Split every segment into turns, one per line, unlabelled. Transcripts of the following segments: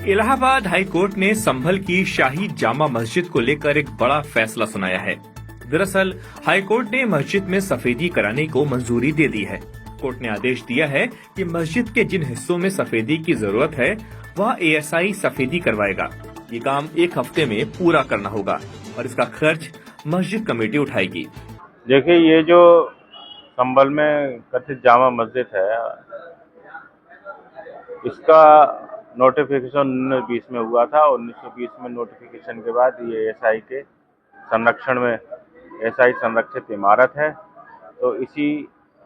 Allahabad high court ने संभल की शाही जामा मस्जिद को लेकर एक बड़ा फैसला सुनाया है। दरअसल हाई कोर्ट ने मस्जिद में सफेदी कराने को मंजूरी दे दी है। कोर्ट ने आदेश दिया है कि मस्जिद के जिन हिस्सों में सफेदी की जरूरत है वह एएसआई सफेदी करवाएगा। ये काम 1 हफ्ते में पूरा करना होगा और इसका खर्च मस्जिद कमेटी उठाएगी।
देखिए, ये जो संभल में कथित जामा मस्जिद है, इसका नोटिफिकेशन 1920 में हुआ था। 1920 में नोटिफिकेशन के बाद ये एएसआई के संरक्षण में एएसआई संरक्षित इमारत है। तो इसी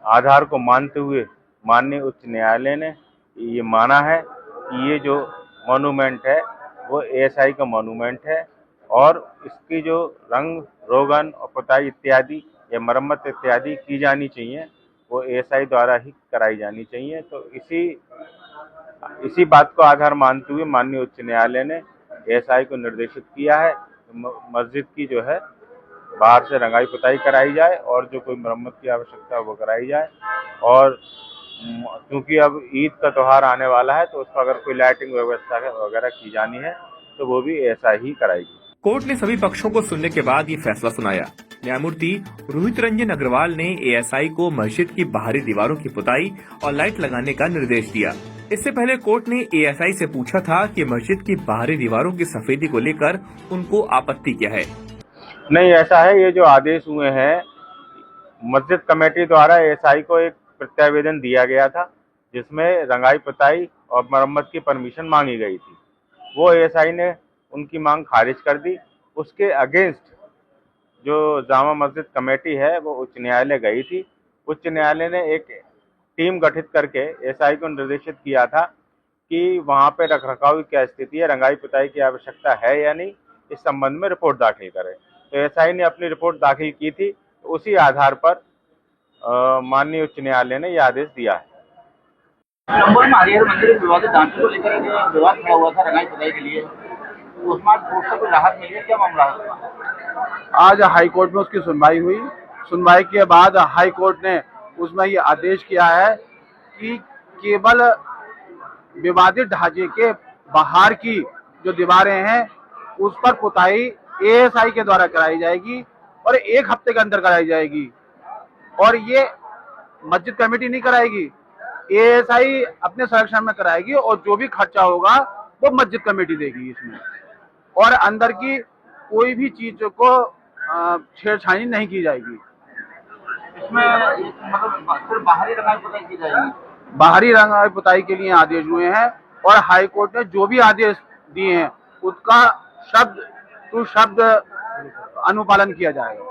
आधार को मानते हुए माननीय उच्च न्यायालय ने ये माना है कि ये जो मॉन्यूमेंट है वो एएसआई का मॉन्यूमेंट है और इसकी जो रंग रोगन और पुताई इत्यादि या मरम्मत इत्यादि की जानी चाहिए वो एएसआई द्वारा ही कराई जानी चाहिए। तो इसी बात को आधार मानते हुए माननीय उच्च न्यायालय ने एएसआई को निर्देशित किया है मस्जिद की जो है बाहर से रंगाई पुताई कराई जाए और जो कोई मरम्मत की आवश्यकता है वो कराई जाए। और क्योंकि अब ईद का त्यौहार आने वाला है तो उसका अगर कोई लाइटिंग व्यवस्था वगैरह की जानी है तो वो भी एएसआई ही कराएगी।
कोर्ट ने सभी पक्षों को सुनने के बाद ये फैसला सुनाया। न्यायमूर्ति रोहित रंजन अग्रवाल ने एएसआई को मस्जिद की बाहरी दीवारों की पुताई और लाइट लगाने का निर्देश दिया। इससे पहले कोर्ट ने एएसआई से पूछा था कि मस्जिद की बाहरी दीवारों की सफेदी को लेकर उनको आपत्ति क्या है।
नहीं, ऐसा है, ये जो आदेश हुए हैं मस्जिद कमेटी द्वारा एएसआई को एक प्रत्यावेदन दिया गया था जिसमें रंगाई पुताई और मरम्मत की परमिशन मांगी गई थी। वो एएसआई ने उनकी मांग खारिज कर दी। उसके अगेंस्ट जो जामा मस्जिद कमेटी है वो उच्च न्यायालय गई थी। उच्च न्यायालय ने एक टीम गठित करके एएसआई को निर्देशित किया था कि वहाँ पे रखरखाव की क्या स्थिति है, रंगाई पुताई की आवश्यकता है या नहीं, इस संबंध में रिपोर्ट दाखिल करे। तो एएसआई ने अपनी रिपोर्ट दाखिल की थी। तो उसी आधार पर माननीय उच्च न्यायालय ने यह आदेश दिया है।
संभल में हरिहर मंदिर विवादित ढांचे को लेकर विवाद खड़ा हुआ था रंगाई पुताई के लिए, तो उसमें कोर्ट से कोई राहत मिली है, क्या मामला है?
आज हाई कोर्ट में उसकी सुनवाई हुई। सुनवाई के बाद हाई कोर्ट ने उसमें ये आदेश किया है कि केवल विवादित ढांचे के बाहर की जो दीवारें हैं उस पर पुताई एएसआई के द्वारा कराई जाएगी और 1 हफ्ते के अंदर कराई जाएगी और ये मस्जिद कमेटी नहीं कराएगी, एएसआई अपने संरक्षण में कराएगी और जो भी खर्चा होगा वो मस्जिद कमेटी देगी इसमें। और अंदर की कोई भी चीज को छेड़छाड़ी नहीं की जाएगी।
इसमें मतलब सिर्फ बाहरी रंगाई पुताई की जाएगी।
बाहरी रंगाई पुताई के लिए आदेश हुए हैं और हाई कोर्ट ने जो भी आदेश दिए हैं उसका शब्द टू शब्द अनुपालन किया जाएगा।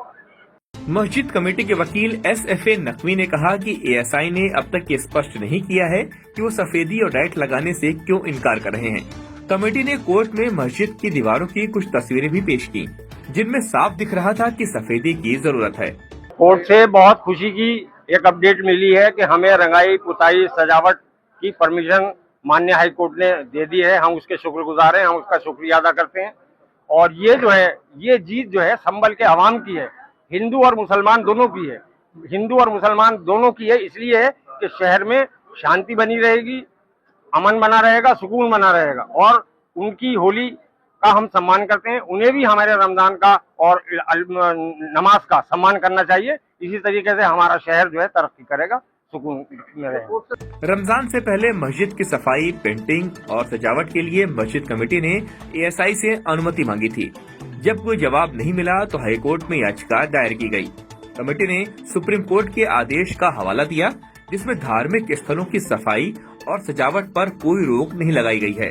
मस्जिद कमेटी के वकील SFA नकवी ने कहा कि एएसआई ने अब तक ये स्पष्ट नहीं किया है कि वो सफेदी और लाइट लगाने से क्यों इनकार कर रहे हैं। कमेटी ने कोर्ट में मस्जिद की दीवारों की कुछ तस्वीरें भी पेश की जिनमें साफ दिख रहा था कि सफेदी की जरूरत है।
कोर्ट से बहुत खुशी की एक अपडेट मिली है कि हमें रंगाई पुताई सजावट की परमिशन माननीय हाई कोर्ट ने दे दी है। हम उसके शुक्रगुजार हैं, हम उसका शुक्रिया अदा करते हैं। और ये जो है ये जीत जो है संभल के अवाम की है, हिंदू और मुसलमान दोनों की है। हिंदू और मुसलमान दोनों की है, इसलिए है कि शहर में शांति बनी रहेगी, अमन बना रहेगा, सुकून बना रहेगा और उनकी होली का हम सम्मान करते हैं। उन्हें भी हमारे रमजान का और नमाज का सम्मान करना चाहिए। इसी तरीके से हमारा शहर जो है तरक्की करेगा, सुकून में रहेगा।
रमजान से पहले मस्जिद की सफाई, पेंटिंग और सजावट के लिए मस्जिद कमेटी ने एएसआई से अनुमति मांगी थी। जब कोई जवाब नहीं मिला तो हाई कोर्ट में याचिका दायर की गई। कमेटी ने सुप्रीम कोर्ट के आदेश का हवाला दिया जिसमें धार्मिक स्थलों की सफाई और सजावट पर कोई रोक नहीं लगाई गई है।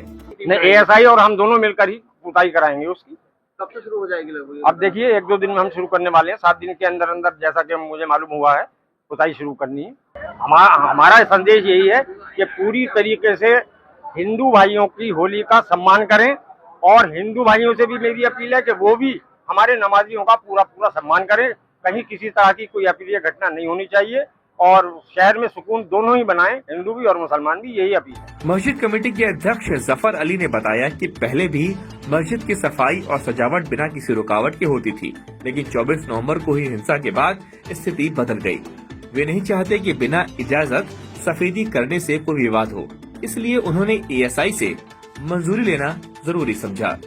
एएसआई और हम दोनों मिलकर ही पुताई कराएंगे उसकी।
कब से शुरू हो जाएगी लगभग?
अब देखिए 1-2 दिन में हम शुरू करने वाले हैं। 7 दिन के अंदर अंदर जैसा कि मुझे मालूम हुआ है पुताई शुरू करनी है। हमारा संदेश यही है कि पूरी तरीके से हिंदू भाइयों की होली का सम्मान करें और हिंदू भाइयों से भी मेरी अपील है कि वो भी हमारे नमाजियों का पूरा सम्मान करें। कहीं किसी तरह की कोई अप्रिय घटना नहीं होनी चाहिए और शहर में सुकून दोनों ही बनाएं, हिंदू भी और मुसलमान भी, यही अपील है।
मस्जिद कमेटी के अध्यक्ष जफर अली ने बताया कि पहले भी मस्जिद की सफाई और सजावट बिना किसी रुकावट के होती थी, लेकिन 24 नवंबर को ही हिंसा के बाद स्थिति बदल गई। वे नहीं चाहते कि बिना इजाजत सफेदी करने से कोई विवाद हो, इसलिए उन्होंने एएसआई से मंजूरी लेना जरूरी समझा।